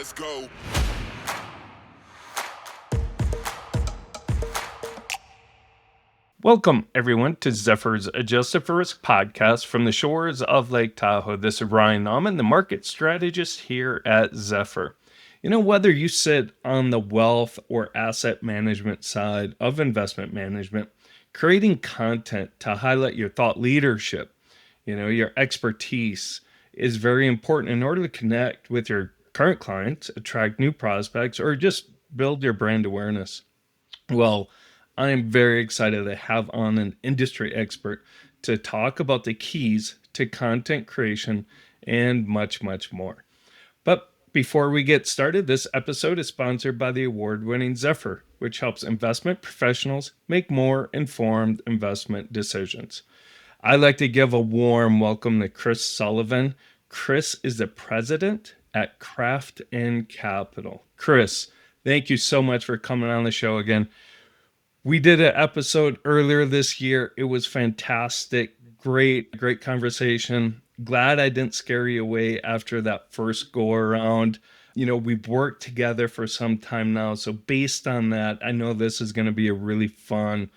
Let's go. Welcome, everyone, to Zephyr's Adjusted for Risk podcast from the shores of Lake Tahoe. This is Ryan Nauman, the market strategist here at Zephyr. You know, whether you sit on the wealth or asset management side of investment management, creating content to highlight your thought leadership, your expertise is very important in order to connect with your current clients, attract new prospects, or just build your brand awareness. Well, I am very excited to have on an industry expert to talk about the keys to content creation and much, much more. But before we get started, this episode is sponsored by the award-winning Zephyr, which helps investment professionals make more informed investment decisions. I'd like to give a warm welcome to Chris Sullivan. Chris is the president at Craft and Capital. Chris, thank you so much for coming on the show again. We did an episode earlier this year. It was fantastic. Great conversation. Glad I didn't scare you away after that first go around. We've worked together for some time now. So based on that, I know this is going to be a really fun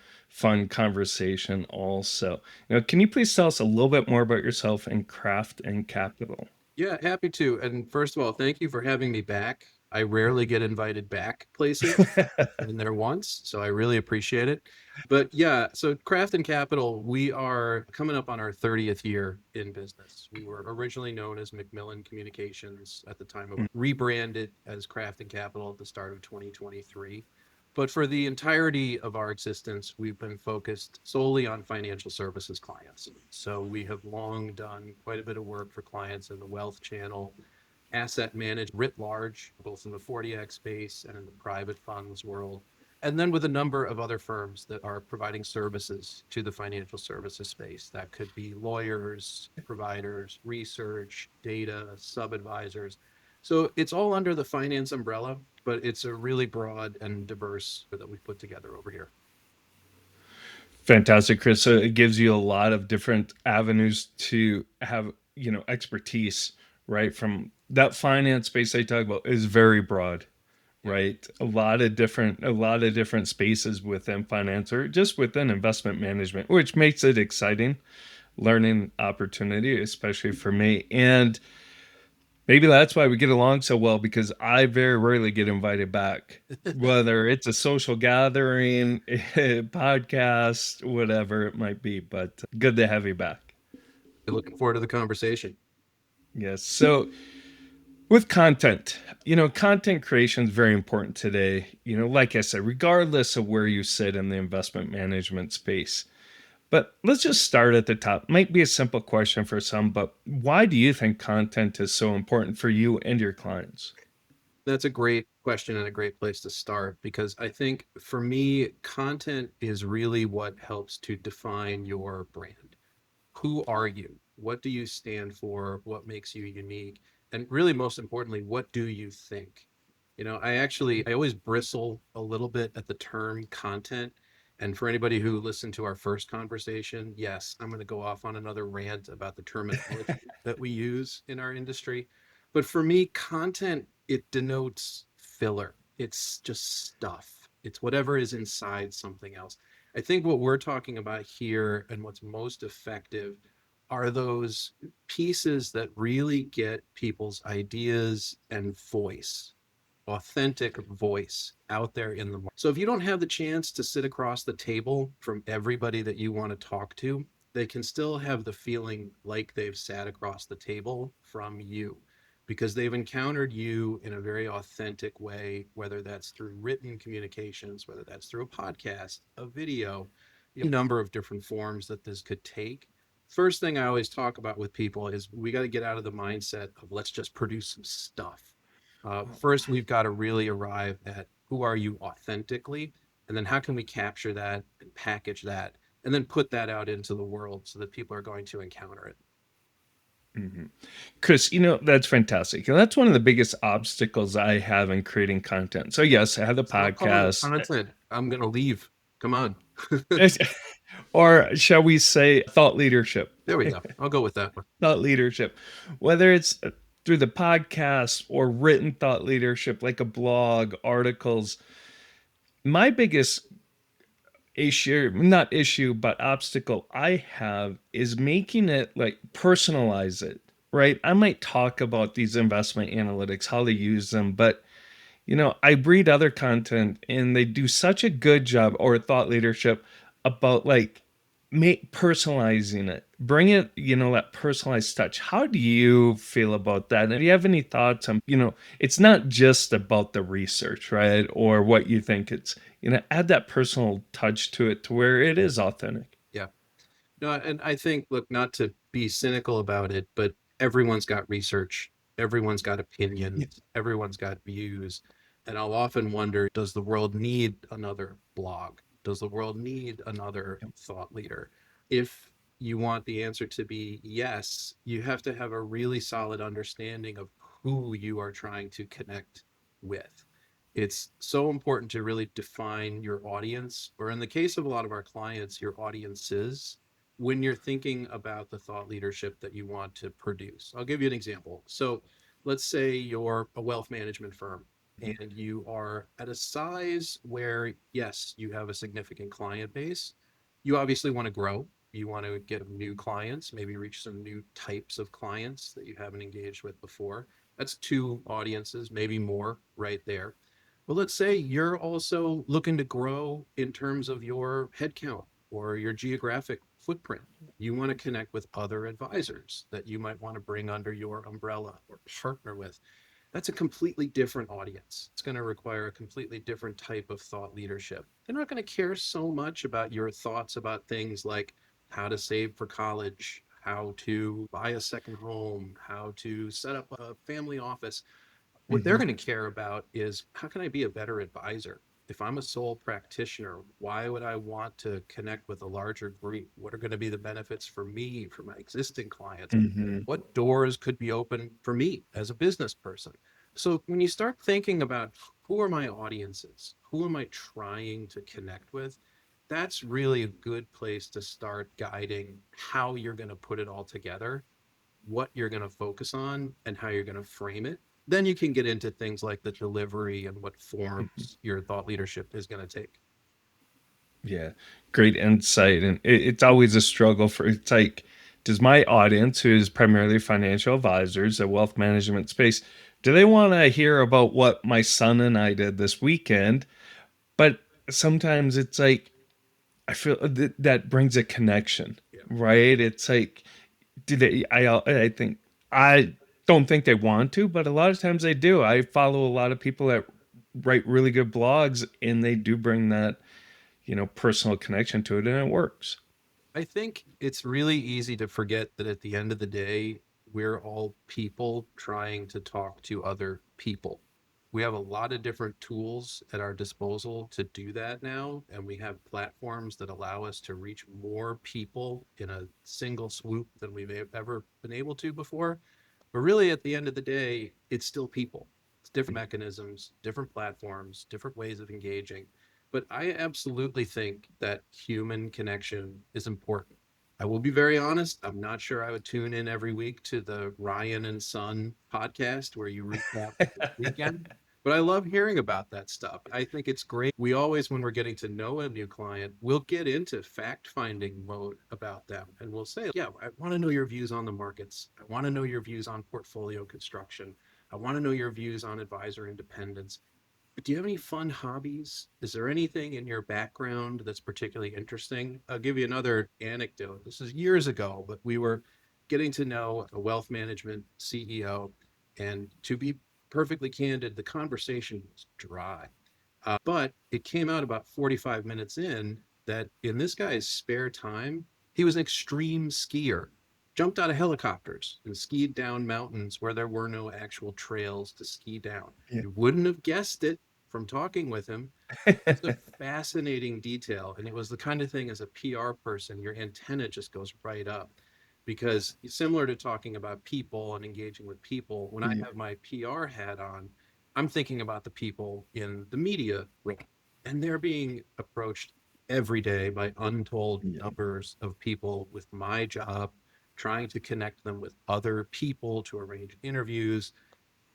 conversation also. Can you please tell us a little bit more about yourself and Craft and Capital? Yeah, happy to. And first of all, thank you for having me back. I rarely get invited back places. I've been there once, so I really appreciate it. But yeah, so Craft and Capital, we are coming up on our 30th year in business. We were originally known as Macmillan Communications at the time, of rebranded as Craft and Capital at the start of 2023. But for the entirety of our existence, we've been focused solely on financial services clients. So we have long done quite a bit of work for clients in the wealth channel, asset management writ large, both in the 40X space and in the private funds world, and then with a number of other firms that are providing services to the financial services space. That could be lawyers, providers, research, data, sub-advisors. So it's all under the finance umbrella, but it's a really broad and diverse that we've put together over here. Fantastic, Chris. So it gives you a lot of different avenues to have, expertise, right? From that finance space I talk about is very broad, right? A lot of different spaces within finance or just within investment management, which makes it exciting learning opportunity, especially for me. And maybe that's why we get along so well, because I very rarely get invited back, whether it's a social gathering, a podcast, whatever it might be. But good to have you back. Looking forward to the conversation. Yes. So with content, content creation is very important today. Like I said, regardless of where you sit in the investment management space. But let's just start at the top. Might be a simple question for some, but why do you think content is so important for you and your clients? That's a great question and a great place to start, because I think for me, content is really what helps to define your brand. Who are you? What do you stand for? What makes you unique? And really, most importantly, what do you think? I always bristle a little bit at the term content. And for anybody who listened to our first conversation, yes, I'm going to go off on another rant about the terminology that we use in our industry. But for me, content, it denotes filler. It's just stuff. It's whatever is inside something else. I think what we're talking about here and what's most effective are those pieces that really get people's ideas and voice, authentic voice out there in the market. So if you don't have the chance to sit across the table from everybody that you want to talk to, they can still have the feeling like they've sat across the table from you, because they've encountered you in a very authentic way, whether that's through written communications, whether that's through a podcast, a video, a number of different forms that this could take. First thing I always talk about with people is we got to get out of the mindset of let's just produce some stuff. First, we've got to really arrive at who are you authentically, and then how can we capture that and package that, and then put that out into the world so that people are going to encounter it. Mm-hmm. Chris, that's fantastic. And that's one of the biggest obstacles I have in creating content. So yes, I have the podcast. Content. I'm going to leave. Come on. Or shall we say thought leadership? There we go. I'll go with that one. Thought leadership. Whether it's through the podcast or written thought leadership like a blog, articles, my biggest issue, not issue, but obstacle I have is making it like personalize it, right? I might talk about these investment analytics, how to use them, but I read other content and they do such a good job, or thought leadership, about like make personalizing it, bring it, that personalized touch. How do you feel about that? And do you have any thoughts on, it's not just about the research, right? Or what you think. It's, add that personal touch to it to where it is authentic. Yeah. No, and I think, look, not to be cynical about it, but everyone's got research, everyone's got Yeah. opinions, everyone's got views. And I'll often wonder, does the world need another blog? Does the world need another thought leader? If you want the answer to be yes, you have to have a really solid understanding of who you are trying to connect with. It's so important to really define your audience, or in the case of a lot of our clients, your audiences, when you're thinking about the thought leadership that you want to produce. I'll give you an example. So let's say you're a wealth management firm and you are at a size where, yes, you have a significant client base. You obviously want to grow. You want to get new clients, maybe reach some new types of clients that you haven't engaged with before. That's two audiences, maybe more right there. Well, let's say you're also looking to grow in terms of your headcount or your geographic footprint. You want to connect with other advisors that you might want to bring under your umbrella or partner with. That's a completely different audience. It's going to require a completely different type of thought leadership. They're not going to care so much about your thoughts about things like how to save for college, how to buy a second home, how to set up a family office. What they're Mhm. going to care about is, how can I be a better advisor? If I'm a sole practitioner, why would I want to connect with a larger group? What are going to be the benefits for me, for my existing clients? Mhm. What doors could be open for me as a business person? So when you start thinking about, who are my audiences? Who am I trying to connect with? That's really a good place to start guiding how you're going to put it all together, what you're going to focus on, and how you're going to frame it. Then you can get into things like the delivery and what Mhm. forms your thought leadership is going to take. Yeah, great insight. And it's always a struggle for, it's like, does my audience, who is primarily financial advisors, a wealth management space, do they want to hear about what my son and I did this weekend? But sometimes it's like, I feel that brings a connection, Yeah. right? It's like, do they, I think, I don't think they want to, but a lot of times they do. I follow a lot of people that write really good blogs and they do bring that, personal connection to it, and it works. I think it's really easy to forget that at the end of the day, we're all people trying to talk to other people. We have a lot of different tools at our disposal to do that now, and we have platforms that allow us to reach more people in a single swoop than we've ever been able to before. But really, at the end of the day, it's still people. It's different mechanisms, different platforms, different ways of engaging. But I absolutely think that human connection is important. I will be very honest. I'm not sure I would tune in every week to the Ryan and Son podcast where you recap the weekend, but I love hearing about that stuff. I think it's great. We always, when we're getting to know a new client, we'll get into fact finding mode about them. And we'll say, yeah, I want to know your views on the markets. I want to know your views on portfolio construction. I want to know your views on advisor independence. But do you have any fun hobbies? Is there anything in your background that's particularly interesting? I'll give you another anecdote. This is years ago, but we were getting to know a wealth management CEO. And to be perfectly candid, the conversation was dry. But it came out about 45 minutes in that in this guy's spare time, he was an extreme skier, jumped out of helicopters and skied down mountains where there were no actual trails to ski down. Yeah. You wouldn't have guessed it from talking with him. It's a fascinating detail. And it was the kind of thing, as a PR person, your antenna just goes right up. Because similar to talking about people and engaging with people, when I Yeah. have my PR hat on, I'm thinking about the people in the media realm, and they're being approached every day by untold Yeah. numbers of people with my job trying to connect them with other people to arrange interviews,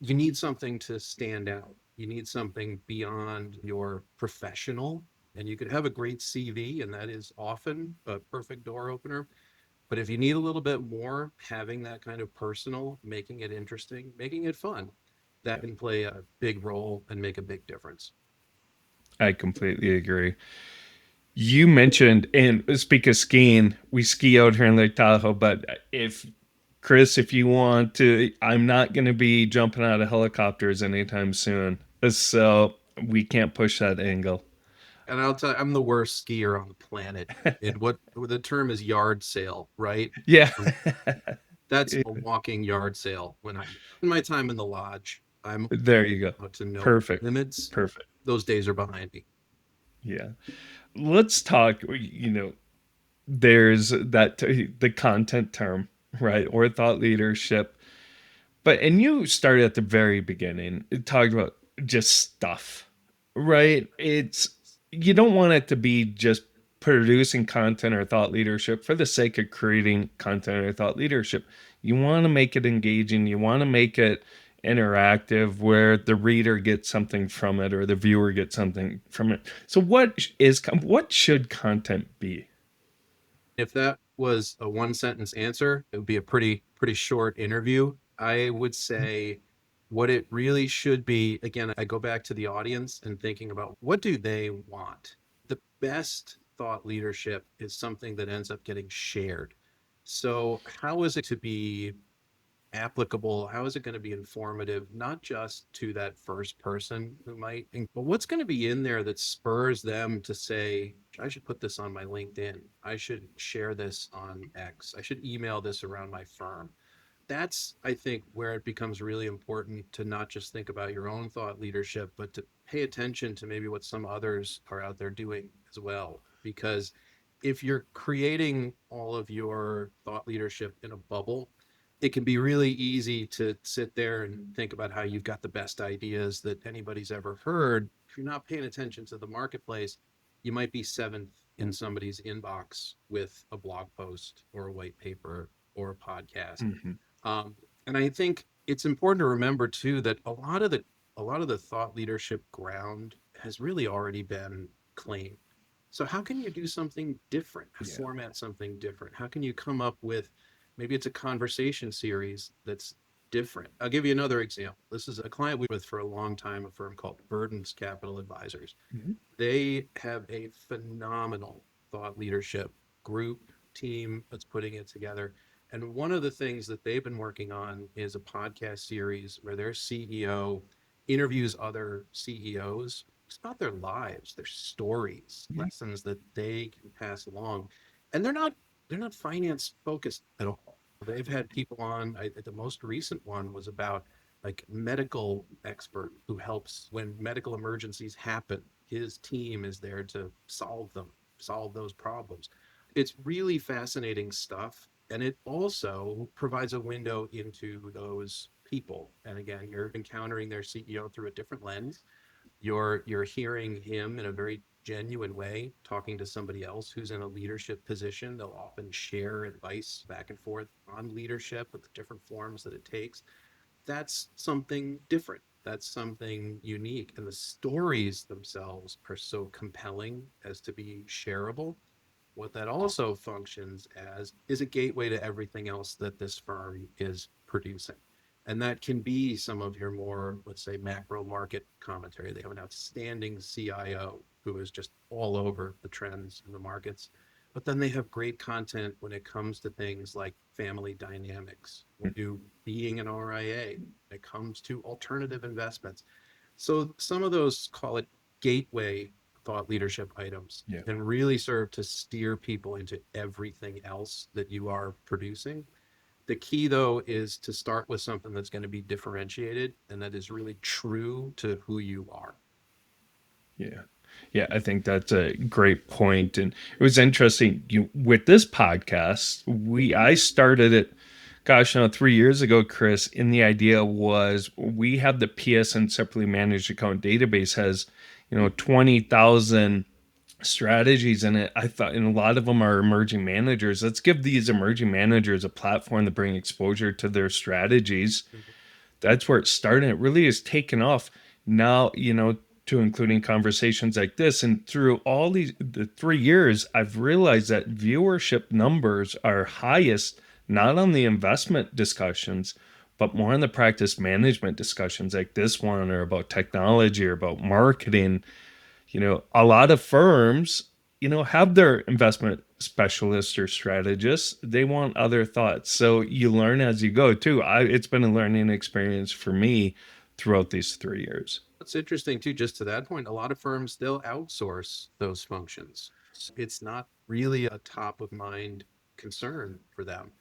you need something to stand out. You need something beyond your professional. And you could have a great CV, and that is often a perfect door opener. But if you need a little bit more, having that kind of personal, making it interesting, making it fun, that can play a big role and make a big difference. I completely agree. You mentioned, and speak of skiing, we ski out here in Lake Tahoe, but if Chris, if you want to, I'm not going to be jumping out of helicopters anytime soon. So we can't push that angle. And I'll tell you, I'm the worst skier on the planet. And what the term is yard sale, right? Yeah. Um, that's a walking yard sale. When I'm in my time in the lodge, I'm There you go. out to no Perfect. limits. Perfect. Those days are behind me. Yeah. Let's talk, there's the content term, right? Or thought leadership. But and you started at the very beginning. It talked about just stuff, right? It's you don't want it to be just producing content or thought leadership for the sake of creating content or thought leadership. You want to make it engaging. You want to make it interactive where the reader gets something from it or the viewer gets something from it. So what should content be? If that was a one sentence answer, it would be a pretty short interview. I would say what it really should be, again, I go back to the audience and thinking about what do they want? The best thought leadership is something that ends up getting shared. So, how is it to be applicable? How is it going to be informative, not just to that first person who might, but what's going to be in there that spurs them to say, I should put this on my LinkedIn. I should share this on X. I should email this around my firm. That's, I think, where it becomes really important to not just think about your own thought leadership, but to pay attention to maybe what some others are out there doing as well. Because if you're creating all of your thought leadership in a bubble, it can be really easy to sit there and think about how you've got the best ideas that anybody's ever heard. If you're not paying attention to the marketplace, you might be seventh in somebody's inbox with a blog post or a white paper or a podcast. Mm-hmm. um, and I think it's important to remember too that a lot of the thought leadership ground has really already been claimed. So how can you do something different? Yeah. Format something different? How can you come up with, maybe it's a conversation series that's different? I'll give you another example. This is a client we with for a long time, a firm called Burdens Capital Advisors. Mm-hmm. They have a phenomenal thought leadership group team that's putting it together. And one of the things that they've been working on is a podcast series where their CEO interviews other CEOs. It's about their lives, their stories, Yeah. lessons that they can pass along. And they're not finance focused at all. They've had people on. The most recent one was about like medical expert who helps when medical emergencies happen. His team is there to solve them, solve those problems. It's really fascinating stuff. And it also provides a window into those people. And again, you're encountering their CEO through a different lens. You're hearing him in a very genuine way, talking to somebody else who's in a leadership position. They'll often share advice back and forth on leadership with the different forms that it takes. That's something different. That's something unique. And the stories themselves are so compelling as to be shareable. What that also functions as is a gateway to everything else that this firm is producing. And that can be some of your more, let's say, macro market commentary. They have an outstanding CIO who is just all over the trends in the markets. But then they have great content when it comes to things like family dynamics, do being an RIA, when it comes to alternative investments. So some of those, call it gateway thought leadership items, Yeah. can really serve to steer people into everything else that you are producing. The key, though, is to start with something that's going to be differentiated and that is really true to who you are. Yeah. Yeah, I think that's a great point. And it was interesting. With this podcast, I started it, gosh, now 3 years ago, Chris, and the idea was we have the PSN separately managed account database has, 20,000 strategies in it. I thought, and a lot of them are emerging managers. Let's give these emerging managers a platform to bring exposure to their strategies. Mhm. That's where it started. It really has taken off now, to including conversations like this. And through all the 3 years, I've realized that viewership numbers are highest not on the investment discussions, but more on the practice management discussions like this one, or about technology, or about marketing. A lot of firms, have their investment specialists or strategists. They want other thoughts. So you learn as you go too. It's been a learning experience for me throughout these 3 years. What's interesting too, just to that point, a lot of firms, they'll outsource those functions. It's not really a top of mind concern for them.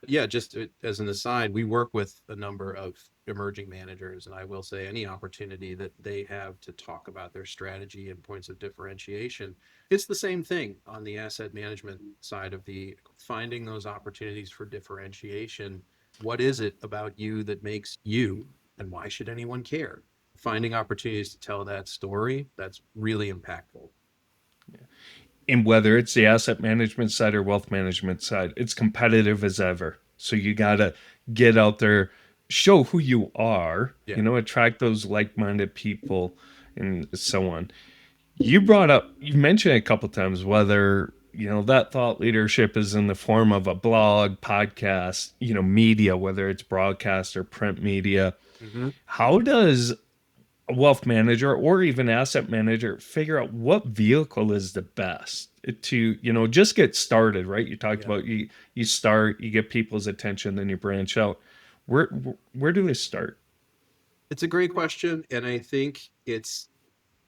Yeah, just as an aside, we work with a number of emerging managers, and I will say any opportunity that they have to talk about their strategy and points of differentiation, it's the same thing on the asset management side of the finding those opportunities for differentiation. What is it about you that makes you, and why should anyone care? Finding opportunities to tell that story, that's really impactful. And whether it's the asset management side or wealth management side, it's competitive as ever. So you got to get out there, show who you are, Yeah. attract those like minded people, and so on. You mentioned a couple times whether, that thought leadership is in the form of a blog, podcast, media, whether it's broadcast or print media. Mm-hmm. How does a wealth manager or even asset manager figure out what vehicle is the best to, just get started, right? You talked Yeah. about, you start, you get people's attention, then you branch out. Where where do they start? It's a great question. And I think it's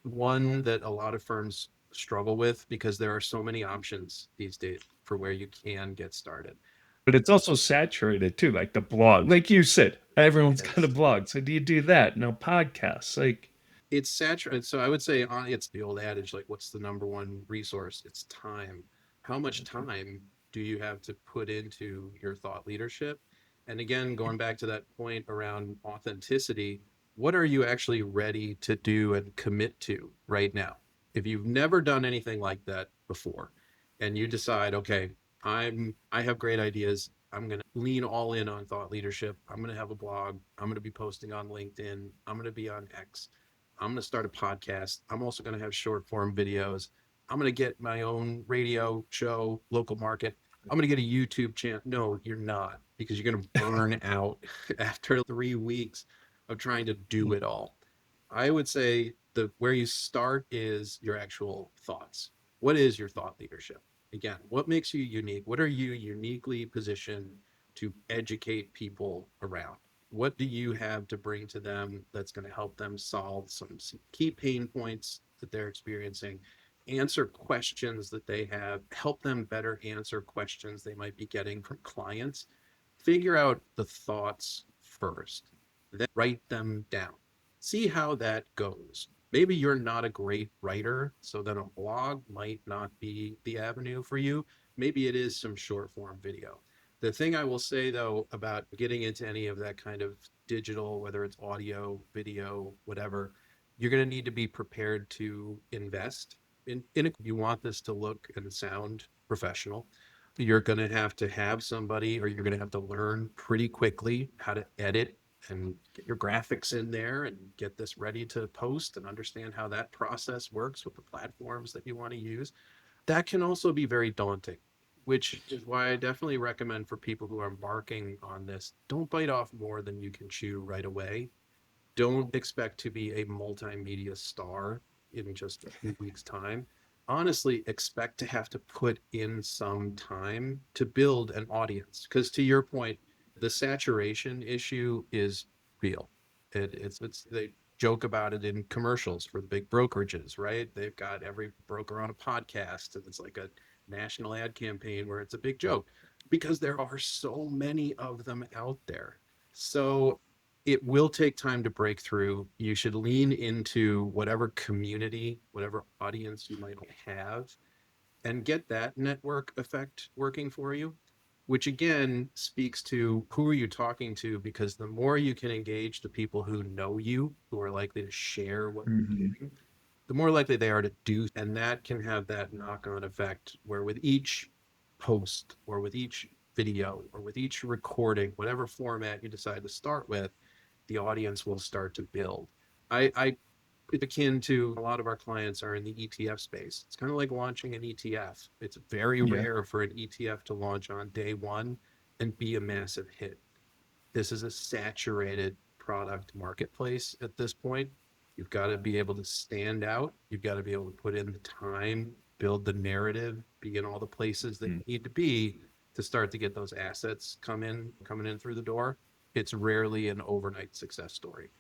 one that a lot of firms struggle with because there are so many options these days for where you can get started. But it's also saturated too, like the blog. Like you said, everyone's got a Yes. blog. So do you do that? No podcasts. Like, It's saturated. So I would say it's the old adage, like, what's the number one resource? It's time. How much time do you have to put into your thought leadership? And again, going back to that point around authenticity, what are you actually ready to do and commit to right now? If you've never done anything like that before, and you decide, okay, I have great ideas. I'm going to lean all in on thought leadership. I'm going to have a blog. I'm going to be posting on LinkedIn. I'm going to be on X. I'm going to start a podcast. I'm also going to have short form videos. I'm going to get my own radio show, local market. I'm going to get a YouTube channel. No, you're not, because you're going to burn out after 3 weeks of trying to do it all. I would say the where you start is your actual thoughts. What is your thought leadership? Again, what makes you unique? What are you uniquely positioned to educate people around? What do you have to bring to them that's going to help them solve some key pain points that they're experiencing, answer questions that they have, help them better answer questions they might be getting from clients? Figure out the thoughts first, then write them down. See how that goes. Maybe you're not a great writer, so then a blog might not be the avenue for you. Maybe it is some short form video. The thing I will say though about getting into any of that kind of digital, whether it's audio, video, whatever, you're going to need to be prepared to invest in it. You want this to look and sound professional. You're going to have somebody, or you're going to have to learn pretty quickly how to edit and get your graphics in there and get this ready to post and understand how that process works with the platforms that you want to use. That can also be very daunting, which is why I definitely recommend for people who are embarking on this, don't bite off more than you can chew right away. Don't expect to be a multimedia star in just a few weeks' time. Honestly, expect to have to put in some time to build an audience. Because to your point, the saturation issue is real. They joke about it in commercials for the big brokerages, right? They've got every broker on a podcast, and it's like a national ad campaign where it's a big joke because there are so many of them out there. So it will take time to break through. You should lean into whatever community, whatever audience you might have, and get that network effect working for you, which again speaks to who are you talking to, because the more you can engage the people who know you, who are likely to share what you're Mhm. doing, the more likely they are to do. And that can have that knock on effect where with each post or with each video or with each recording, whatever format you decide to start with, the audience will start to build. I it's akin to a lot of our clients are in the ETF space. It's kind of like launching an ETF. It's very Yeah. rare for an ETF to launch on day one and be a massive hit. This is a saturated product marketplace at this point. You've got to be able to stand out. You've got to be able to put in the time, build the narrative, be in all the places that you Mm. need to be to start to get those assets coming in through the door. It's rarely an overnight success story.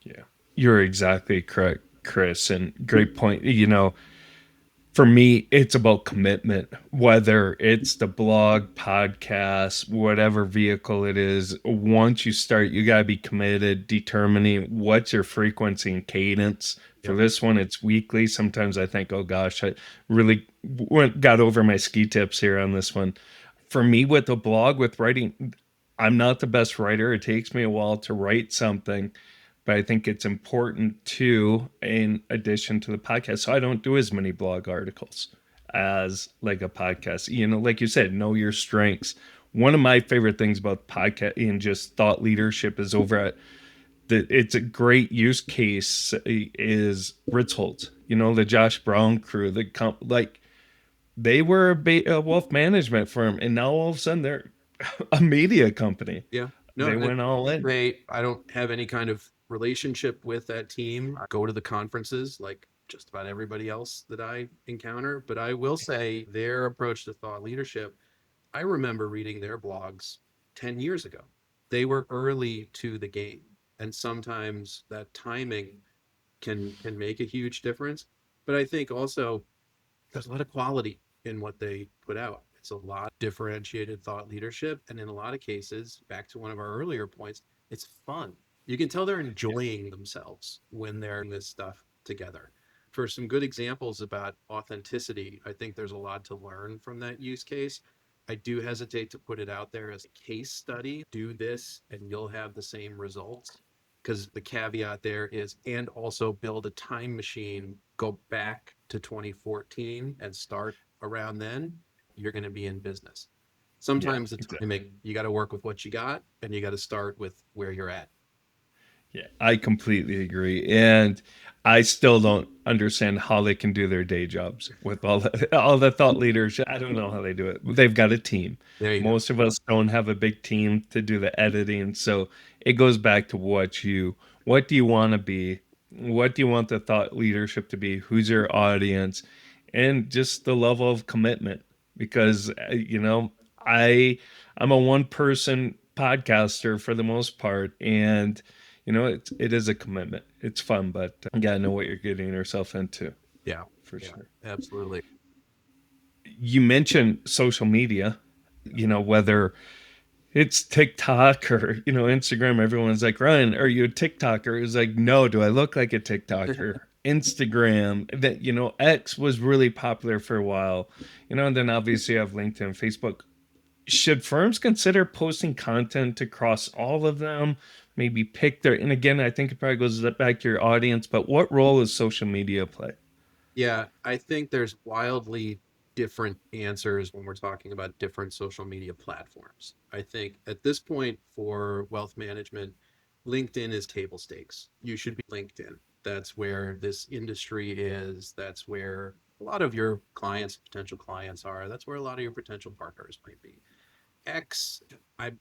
Yeah. You're exactly correct, Chris. And great point. For me, it's about commitment, whether it's the blog, podcast, whatever vehicle it is. Once you start, you got to be committed, determining what's your frequency and cadence. For Yep. this one, it's weekly. Sometimes I think, oh gosh, I really got over my ski tips here on this one. For me, with the blog, with writing, I'm not the best writer. It takes me a while to write something, but I think it's important too, in addition to the podcast. So I don't do as many blog articles as like a podcast. Like you said, know your strengths. One of my favorite things about podcast and just thought leadership is over at it's a great use case is Ritholtz. The Josh Brown crew, like they were a wealth management firm, and now all of a sudden they're a media company. Yeah. No, They went all in. I don't have any kind of relationship with that team. I go to the conferences like just about everybody else that I encounter, but I will say their approach to thought leadership, I remember reading their blogs 10 years ago. They were early to the game, and sometimes that timing can make a huge difference. But I think also there's a lot of quality in what they put out. It's a lot of differentiated thought leadership. And in a lot of cases, back to one of our earlier points, it's fun. You can tell they're enjoying themselves when they're doing this stuff together. For some good examples about authenticity, I think there's a lot to learn from that use case. I do hesitate to put it out there as a case study. Do this and you'll have the same results. Because the caveat there is, and also build a time machine, go back to 2014 and start around then, you're going to be in business. Yeah, Sometimes the exactly. timing, you got to work with what you got and you got to start with where you're at. Yeah, I completely agree. And I still don't understand how they can do their day jobs with all the thought leaders. I don't know how they do it. They've got a team. There you go. Most of us don't have a big team to do the editing. So it goes back to what do you want to be? What do you want the thought leadership to be? Who's your audience? And just the level of commitment. Because I I'm a one person podcaster for the most part, and it is a commitment. It's fun, but you gotta know what you're getting yourself into Yeah. for Yeah. sure. Absolutely. You mentioned social media, whether it's TikTok or Instagram. Everyone's like, Ryan, are you a TikToker? It's like, no. Do I look like a TikToker? Instagram, that X was really popular for a while, and then obviously you have LinkedIn, Facebook. Should firms consider posting content across all of them? Maybe pick their, and again, I think it probably goes back to your audience, but what role does social media play? Yeah, I think there's wildly different answers when we're talking about different social media platforms. I think at this point for wealth management, LinkedIn is table stakes. You should be LinkedIn. That's where this industry is. That's where a lot of your clients, potential clients are. That's where a lot of your potential partners might be. X, I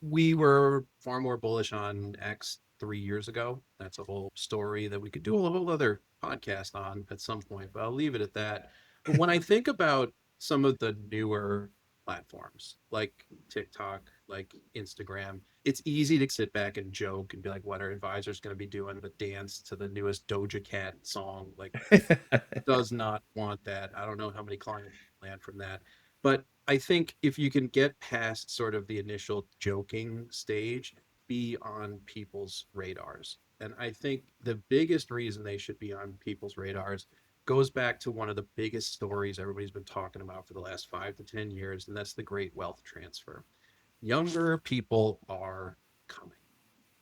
we were far more bullish on X 3 years ago. That's a whole story that we could do a whole other podcast on at some point, but I'll leave it at that. But when I think about some of the newer platforms like TikTok, like Instagram, it's easy to sit back and joke and be like, what are advisors going to be doing? The dance to the newest Doja Cat song? Like, does not want that. I don't know how many clients land from that. But I think if you can get past sort of the initial joking stage, be on people's radars. And I think the biggest reason they should be on people's radars goes back to one of the biggest stories everybody's been talking about for the last 5 to 10 years, and that's the great wealth transfer. Younger people are coming.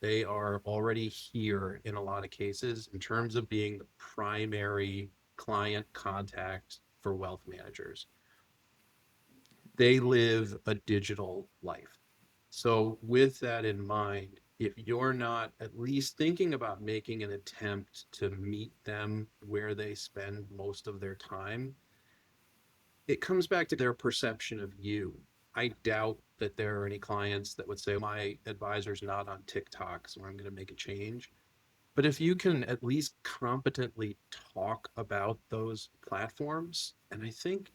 They are already here in a lot of cases in terms of being the primary client contact for wealth managers. They live a digital life. So, with that in mind, if you're not at least thinking about making an attempt to meet them where they spend most of their time, it comes back to their perception of you. I doubt that there are any clients that would say, my advisor's not on TikTok, so I'm going to make a change. But if you can at least competently talk about those platforms, and I think,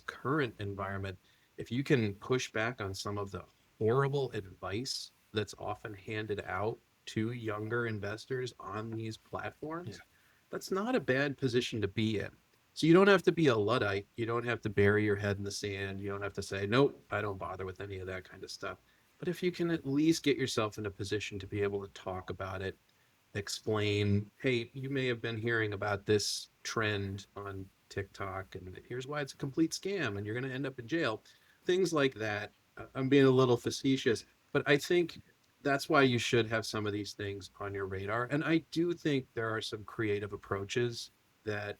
current environment, if you can push back on some of the horrible advice that's often handed out to younger investors on these Yeah. platforms, that's not a bad position to be in. So you don't have to be a Luddite. You don't have to bury your head in the sand. You don't have to say, nope, I don't bother with any of that kind of stuff. But if you can at least get yourself in a position to be able to talk about it, explain, hey, you may have been hearing about this trend on TikTok, and here's why it's a complete scam, and you're going to end up in jail. Things like that. I'm being a little facetious, but I think that's why you should have some of these things on your radar. And I do think there are some creative approaches that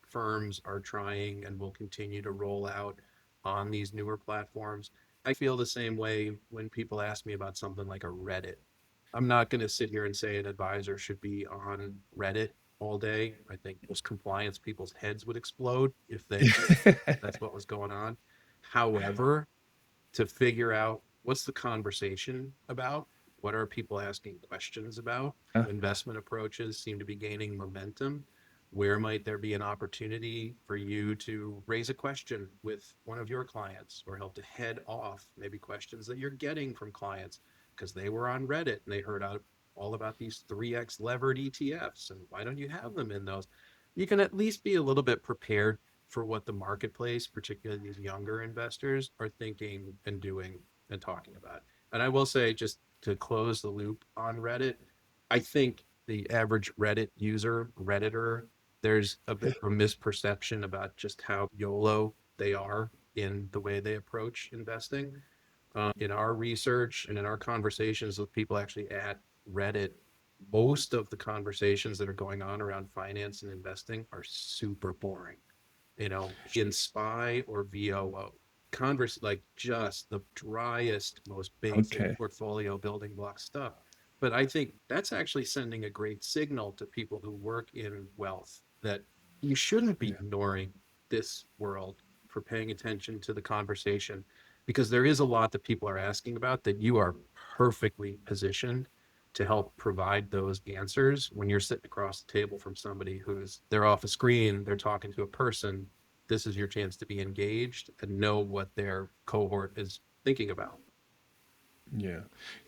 firms are trying and will continue to roll out on these newer platforms. I feel the same way when people ask me about something like a Reddit. I'm not going to sit here and say an advisor should be on Reddit all day. I think most compliance people's heads would explode if that's what was going on. However, to figure out what's the conversation about, what are people asking questions about, investment approaches seem to be gaining momentum. Where might there be an opportunity for you to raise a question with one of your clients or help to head off maybe questions that you're getting from clients because they were on Reddit and they heard out all about these 3x levered ETFs, and why don't you have them in those? You can at least be a little bit prepared for what the marketplace, particularly these younger investors, are thinking and doing and talking about. And I will say, just to close the loop on Reddit, I think the average Reddit user, Redditor, there's a bit of a misperception about just how YOLO they are in the way they approach investing. In our research and in our conversations with people actually at Reddit, most of the conversations that are going on around finance and investing are super boring, in SPY or VOO. Converse, like just the driest, most basic Okay. portfolio building block stuff. But I think that's actually sending a great signal to people who work in wealth that you shouldn't be Yeah. ignoring this world for paying attention to the conversation, because there is a lot that people are asking about that you are perfectly positioned to help provide those answers when you're sitting across the table from somebody who's they're off a screen, they're talking to a person. This is your chance to be engaged and know what their cohort is thinking about. Yeah.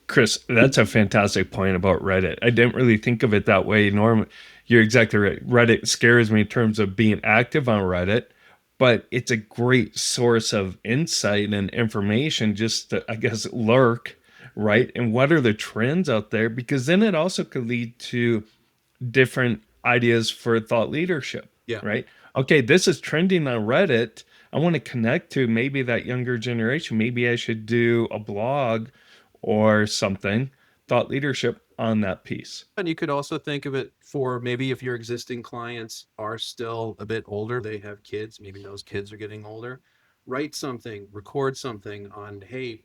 Chris, that's a fantastic point about Reddit. I didn't really think of it that way. Norm, you're exactly right. Reddit scares me in terms of being active on Reddit, but it's a great source of insight and information just to, I guess, lurk, right? And what are the trends out there? Because then it also could lead to different ideas for thought leadership, Yeah. right? Okay, this is trending on Reddit. I want to connect to maybe that younger generation. Maybe I should do a blog or something, thought leadership on that piece. And you could also think of it for maybe if your existing clients are still a bit older, they have kids, maybe those kids are getting older. Write something, record something on, hey,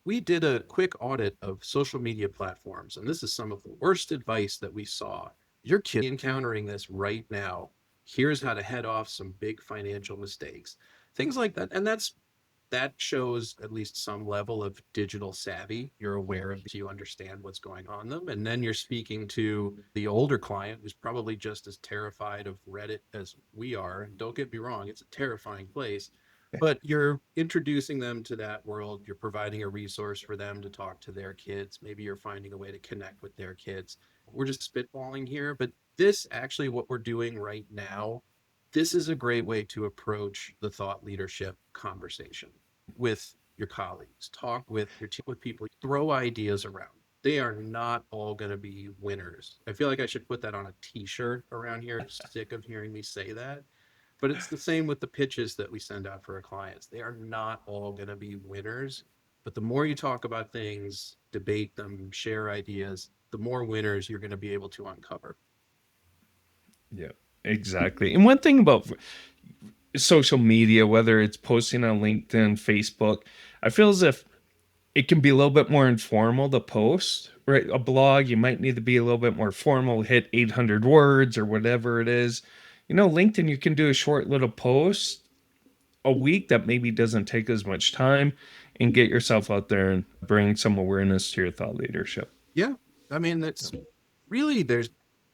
we did a quick audit of social media platforms, and this is some of the worst advice that we saw. Your kid encountering this right now. Here's how to head off some big financial mistakes. Things like that. And that shows at least some level of digital savvy. You're aware of, you understand what's going on them. And then you're speaking to the older client who's probably just as terrified of Reddit as we are. And don't get me wrong, it's a terrifying place, but you're introducing them to that world. You're providing a resource for them to talk to their kids. Maybe you're finding a way to connect with their kids. We're just spitballing here, but this actually, what we're doing right now, this is a great way to approach the thought leadership conversation with your colleagues, talk with your team, with people, throw ideas around. They are not all going to be winners. I feel like I should put that on a t-shirt around here. I'm sick of hearing me say that. But it's the same with the pitches that we send out for our clients. They are not all going to be winners. But the more you talk about things, debate them, share ideas, the more winners you're going to be able to uncover. Yeah, exactly. And one thing about social media, whether it's posting on LinkedIn, Facebook, I feel as if it can be a little bit more informal to post, right? A blog, you might need to be a little bit more formal, hit 800 words or whatever it is. LinkedIn, you can do a short little post a week that maybe doesn't take as much time and get yourself out there and bring some awareness to your thought leadership. Yeah. I mean, that's really, there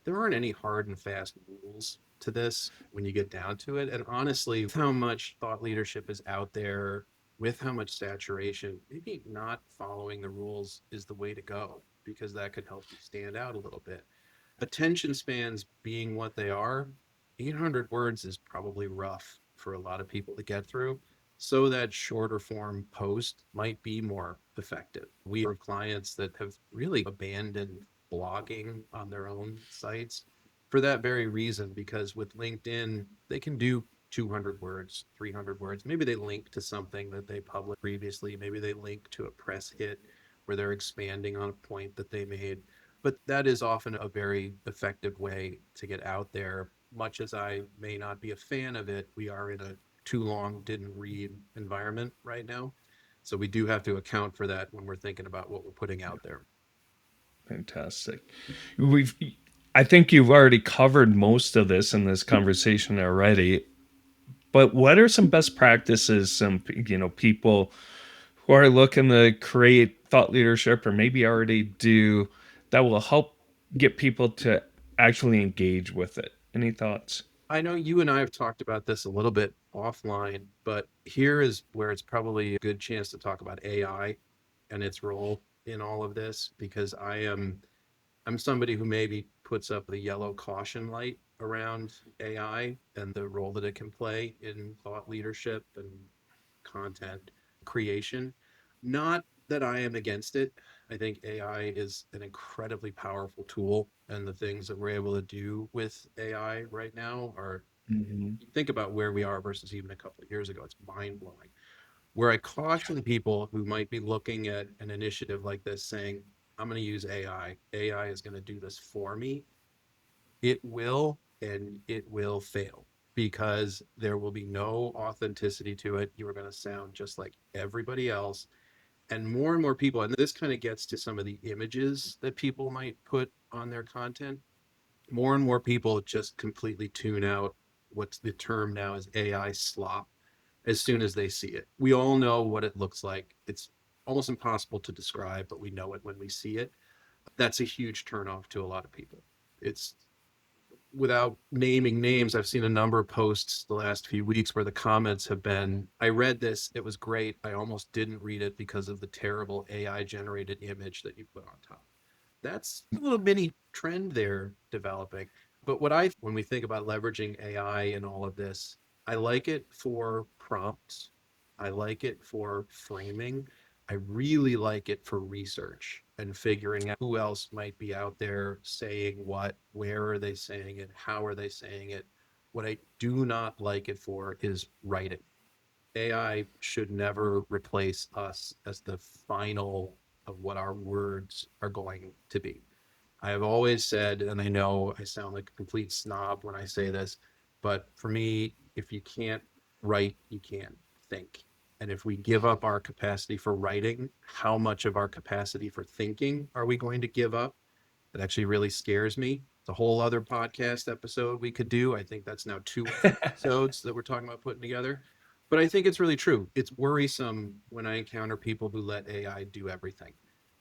aren't any hard and fast rules to this when you get down to it. And honestly, with how much thought leadership is out there, with how much saturation, maybe not following the rules is the way to go, because that could help you stand out a little bit. Attention spans being what they are, 800 words is probably rough for a lot of people to get through. So that shorter form post might be more effective. We have clients that have really abandoned blogging on their own sites for that very reason, because with LinkedIn, they can do 200 words, 300 words. Maybe they link to something that they published previously. Maybe they link to a press hit where they're expanding on a point that they made. But that is often a very effective way to get out there. Much as I may not be a fan of it, we are in a too long didn't read environment right now. So we do have to account for that when we're thinking about what we're putting out there. Fantastic. We've I think you've already covered most of this in this conversation already. But what are some best practices some people who are looking to create thought leadership or maybe already do that will help get people to actually engage with it? Any thoughts? I know you and I have talked about this a little bit offline, but here is where it's probably a good chance to talk about AI and its role in all of this, because I'm somebody who maybe puts up the yellow caution light around AI and the role that it can play in thought leadership and content creation. Not that I am against it. I think AI is an incredibly powerful tool, and the things that we're able to do with AI right now are, Mm-hmm. you think about where we are versus even a couple of years ago, it's mind blowing. Where I caution people who might be looking at an initiative like this saying, I'm going to use AI. AI is going to do this for me. It will, and it will fail, because there will be no authenticity to it. You are going to sound just like everybody else. And more people, and this kind of gets to some of the images that people might put on their content. More and more people just completely tune out what's the term now is AI slop as soon as they see it. We all know what it looks like. It's almost impossible to describe, but we know it when we see it. That's a huge turnoff to a lot of people. It's, without naming names, I've seen a number of posts the last few weeks where the comments have been, I read this, it was great. I almost didn't read it because of the terrible AI generated image that you put on top. That's a little mini trend there developing. But when we think about leveraging AI and all of this, I like it for prompts. I like it for framing. I really like it for research and figuring out who else might be out there saying what, where are they saying it, how are they saying it. What I do not like it for is writing. AI should never replace us as the final of what our words are going to be. I have always said, and I know I sound like a complete snob when I say this, but for me, if you can't write, you can't think. And if we give up our capacity for writing, how much of our capacity for thinking are we going to give up? That actually really scares me. It's a whole other podcast episode we could do. I think that's now two episodes that we're talking about putting together. But I think it's really true. It's worrisome when I encounter people who let AI do everything.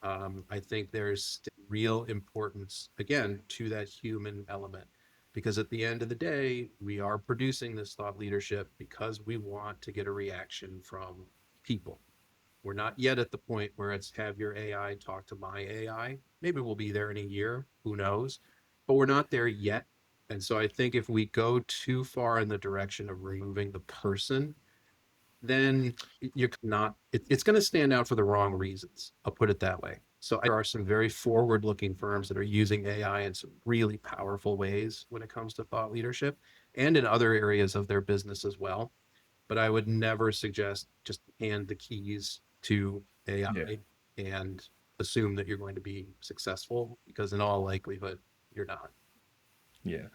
I think there's real importance, again, to that human element, because at the end of the day, we are producing this thought leadership because we want to get a reaction from people. We're not yet at the point where it's have your AI talk to my AI. Maybe we'll be there in a year, who knows? But we're not there yet. And so I think if we go too far in the direction of removing the person, then you're not, it's going to stand out for the wrong reasons. I'll put it that way. So there are some very forward looking firms that are using AI in some really powerful ways when it comes to thought leadership and in other areas of their business as well. But I would never suggest just hand the keys to Yeah. AI and assume that you're going to be successful, because in all likelihood, you're not. Yeah.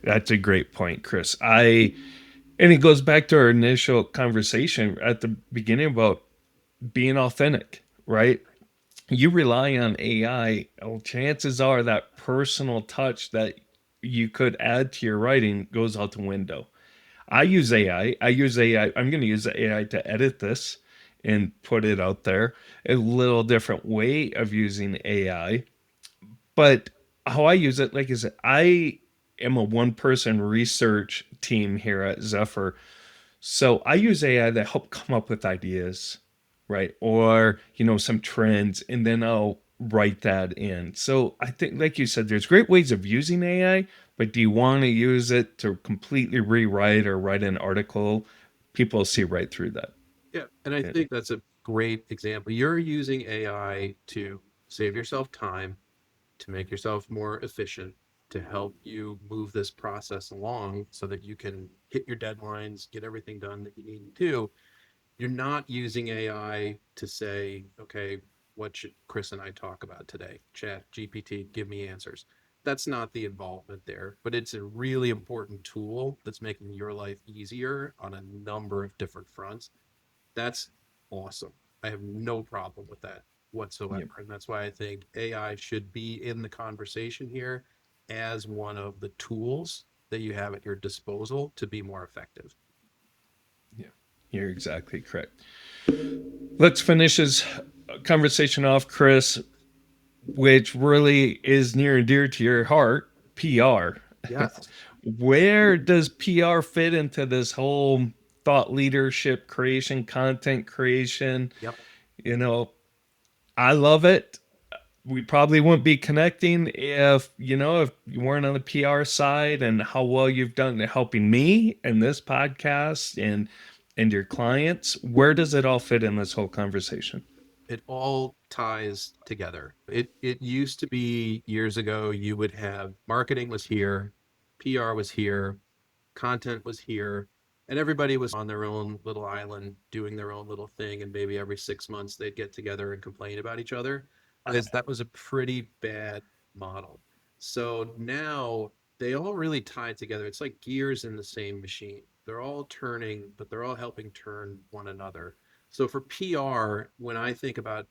That's a great point, Chris. And it goes back to our initial conversation at the beginning about being authentic, right? You rely on AI, well, chances are that personal touch that you could add to your writing goes out the window. I use AI. I use AI. I'm going to use AI to edit this and put it out there. A little different way of using AI. But how I use it, like I said, I am a one person research team here at Zephyr. So I use AI to help come up with ideas, right? Or, some trends, and then I'll write that in. So I think, like you said, there's great ways of using AI, but do you want to use it to completely rewrite or write an article? People see right through that. Yeah, and I Yeah. think that's a great example. You're using AI to save yourself time, to make yourself more efficient, to help you move this process along so that you can hit your deadlines, get everything done that you need to do. You're not using AI to say, okay, what should Chris and I talk about today? Chat, GPT, give me answers. That's not the involvement there, but it's a really important tool that's making your life easier on a number of different fronts. That's awesome. I have no problem with that whatsoever. Yep. And that's why I think AI should be in the conversation here as one of the tools that you have at your disposal to be more effective. Yeah. You're exactly correct. Let's finish this conversation off, Chris, which really is near and dear to your heart, PR. Yes. Where does PR fit into this whole thought leadership creation, content creation? Yep. You know, I love it. We probably wouldn't be connecting if you weren't on the PR side, and how well you've done helping me and this podcast and your clients. Where does it all fit in this whole conversation? It all ties together. It used to be years ago, you would have marketing was here, PR was here, content was here, and everybody was on their own little island doing their own little thing. And maybe every 6 months they'd get together and complain about each other. As that was a pretty bad model. So now they all really tie together. It's like gears in the same machine. They're all turning, but they're all helping turn one another. So for PR, when I think about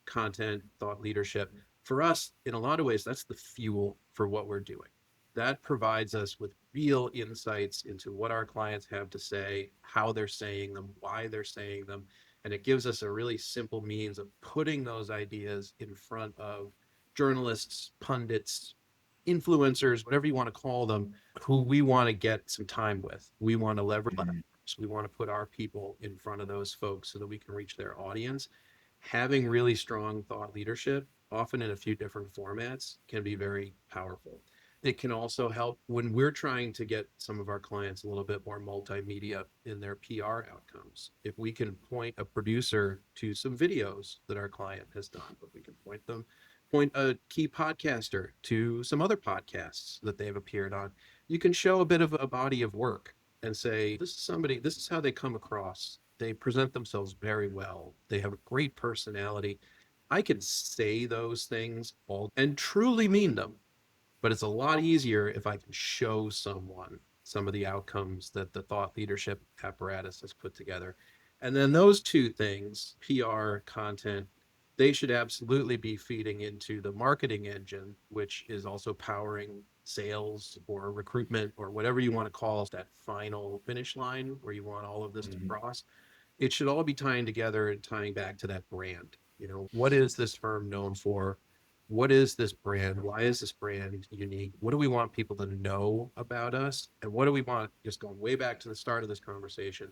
content, thought leadership, for us, in a lot of ways, that's the fuel for what we're doing. That provides us with real insights into what our clients have to say, how they're saying them, why they're saying them. And it gives us a really simple means of putting those ideas in front of journalists, pundits, influencers, whatever you want to call them, who we want to get some time with. We want to leverage platforms. We want to put our people in front of those folks so that we can reach their audience. Having really strong thought leadership, often in a few different formats, can be very powerful. It can also help when we're trying to get some of our clients a little bit more multimedia in their PR outcomes. If we can point a producer to some videos that our client has done, if we can point a key podcaster to some other podcasts that they've appeared on, you can show a bit of a body of work and say, this is somebody, this is how they come across. They present themselves very well. They have a great personality. I can say those things all and truly mean them, but it's a lot easier if I can show someone some of the outcomes that the thought leadership apparatus has put together. And then those two things, PR, content, they should absolutely be feeding into the marketing engine, which is also powering sales or recruitment or whatever you want to call that final finish line where you want all of this to Mhm. cross. It should all be tying together and tying back to that brand. What is this firm known for? What is this brand? Why is this brand unique? What do we want people to know about us? And what do we want, just going way back to the start of this conversation,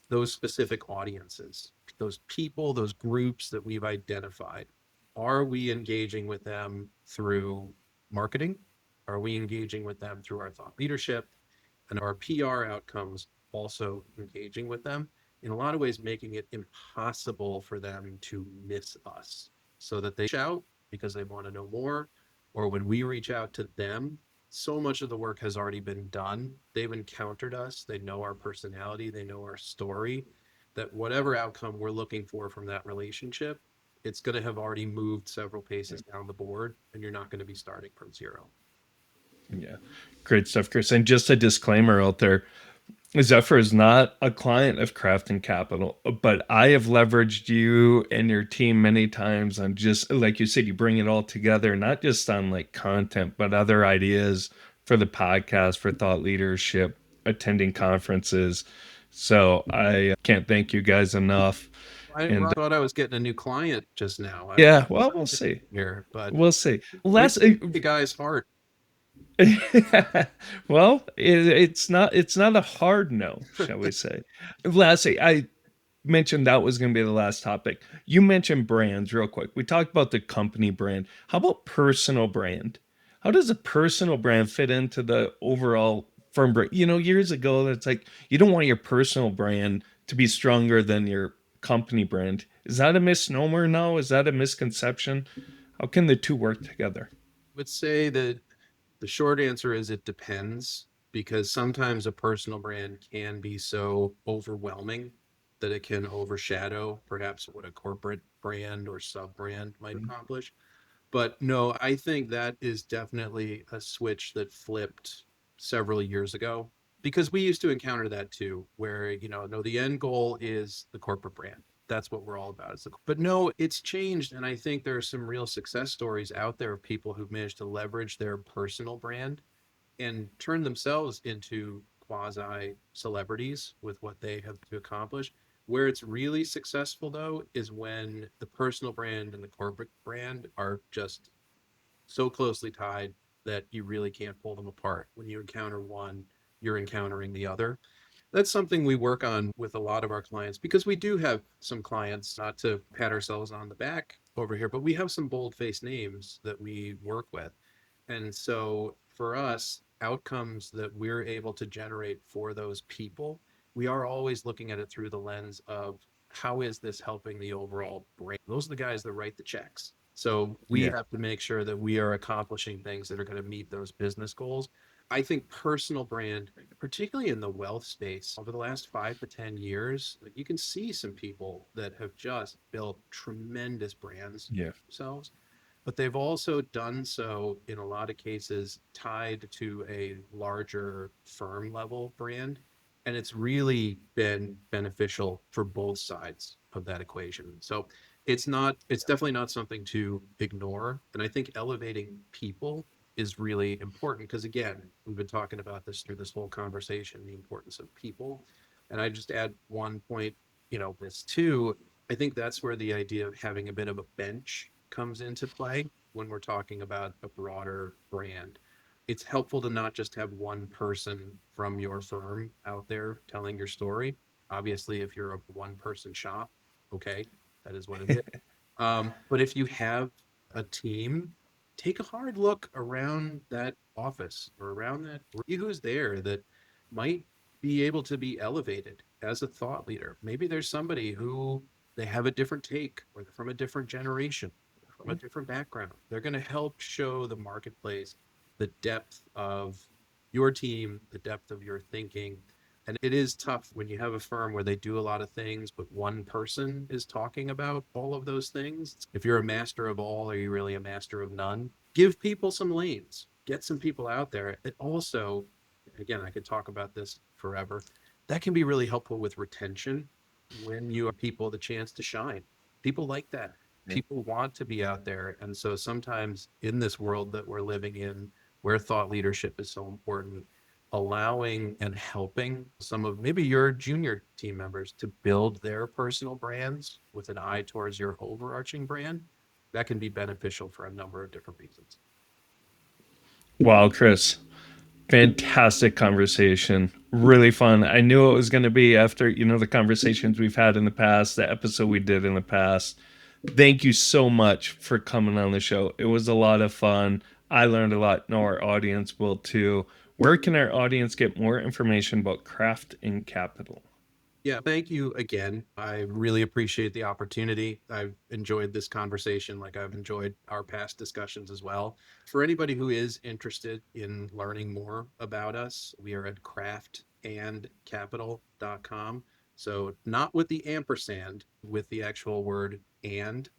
those specific audiences, those people, those groups that we've identified? Are we engaging with them through marketing? Are we engaging with them through our thought leadership? And our PR outcomes also engaging with them? In a lot of ways, making it impossible for them to miss us so that they shout because they want to know more. Or when we reach out to them, so much of the work has already been done. They've encountered us, they know our personality, they know our story. that whatever outcome we're looking for from that relationship, it's going to have already moved several paces down the board, and you're not going to be starting from zero. Yeah. Great stuff, Chris. And just a disclaimer out there, Zephyr is not a client of Craft and Capital, but I have leveraged you and your team many times on, just like you said, you bring it all together, not just on like content, but other ideas for the podcast, for thought leadership, attending conferences. So I can't thank you guys enough. I And thought I was getting a new client just now. I yeah, well, we'll see. here, but We'll see. great Last, the guy's heart. well, it's not a hard no, shall we say? Lastly, I mentioned that was going to be the last topic. You mentioned brands real quick. We talked about the company brand. How about personal brand? How does a personal brand fit into the overall firm brand? You know, years ago, it's like you don't want your personal brand to be stronger than your company brand. Is that a misnomer now? Is that a misconception? How can the two work together? Would say that the short answer is it depends, because sometimes a personal brand can be so overwhelming that it can overshadow perhaps what a corporate brand or sub brand might accomplish. But no, I think that is definitely a switch that flipped several years ago, because we used to encounter that too, where, no, the end goal is the corporate brand. That's what we're all about. But no, it's changed. And I think there are some real success stories out there of people who've managed to leverage their personal brand and turn themselves into quasi celebrities with what they have to accomplish. Where it's really successful, though, is when the personal brand and the corporate brand are just so closely tied that you really can't pull them apart. When you encounter one, you're encountering the other. That's something we work on with a lot of our clients, because we do have some clients, not to pat ourselves on the back over here, but we have some bold faced names that we work with. And so for us, outcomes that we're able to generate for those people, we are always looking at it through the lens of how is this helping the overall brand? Those are the guys that write the checks. So we Yeah. have to make sure that we are accomplishing things that are going to meet those business goals. I think personal brand, particularly in the wealth space, over the last 5 to 10 years, like, you can see some people that have just built tremendous brands Yeah. themselves, but they've also done so in a lot of cases tied to a larger firm level brand. And it's really been beneficial for both sides of that equation. So it's definitely not something to ignore. And I think elevating people is really important, because again, we've been talking about this through this whole conversation, the importance of people. And I just add one point, this too. I think that's where the idea of having a bit of a bench comes into play when we're talking about a broader brand. It's helpful to not just have one person from your firm out there telling your story. Obviously, if you're a one person shop, okay, that is what it is. But if you have a team, take a hard look around that office or around that, who's there that might be able to be elevated as a thought leader. Maybe there's somebody who they have a different take, or they're from a different generation, from a different background. They're going to help show the marketplace the depth of your team, the depth of your thinking. And it is tough when you have a firm where they do a lot of things, but one person is talking about all of those things. If you're a master of all, are you really a master of none? Give people some lanes, get some people out there. It also, again, I could talk about this forever. That can be really helpful with retention when you have people the chance to shine. People like that. Yeah. People want to be out there. And so sometimes in this world that we're living in, where thought leadership is so important, allowing and helping some of maybe your junior team members to build their personal brands with an eye towards your overarching brand, that can be beneficial for a number of different reasons. Wow, Chris. Fantastic conversation. Really fun. I knew it was going to be after, the conversations we've had in the past, the episode we did in the past. Thank you so much for coming on the show. It was a lot of fun. I learned a lot. Know our audience will too. Where can our audience get more information about Craft and Capital? Yeah, thank you again. I really appreciate the opportunity. I've enjoyed this conversation like I've enjoyed our past discussions as well. For anybody who is interested in learning more about us, we are at craftandcapital.com. So not with the ampersand, with the actual word and.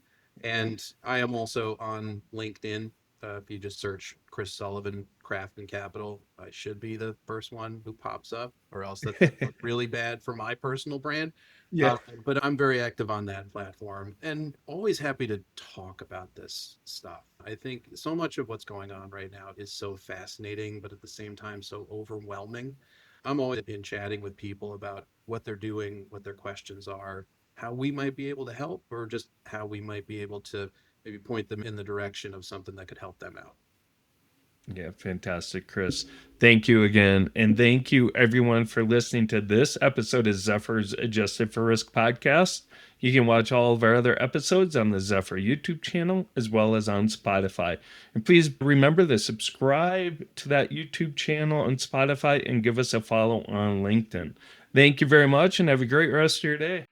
And I am also on LinkedIn. If you just search Chris Sullivan, Craft and Capital, I should be the first one who pops up, or else that's going to look really bad for my personal brand. Yeah. But I'm very active on that platform and always happy to talk about this stuff. I think so much of what's going on right now is so fascinating, but at the same time, so overwhelming. I'm always in chatting with people about what they're doing, what their questions are, how we might be able to help, or just how we might be able to maybe point them in the direction of something that could help them out. Yeah, fantastic, Chris. Thank you again. And thank you, everyone, for listening to this episode of Zephyr's Adjusted for Risk podcast. You can watch all of our other episodes on the Zephyr YouTube channel as well as on Spotify. And please remember to subscribe to that YouTube channel on Spotify and give us a follow on LinkedIn. Thank you very much and have a great rest of your day.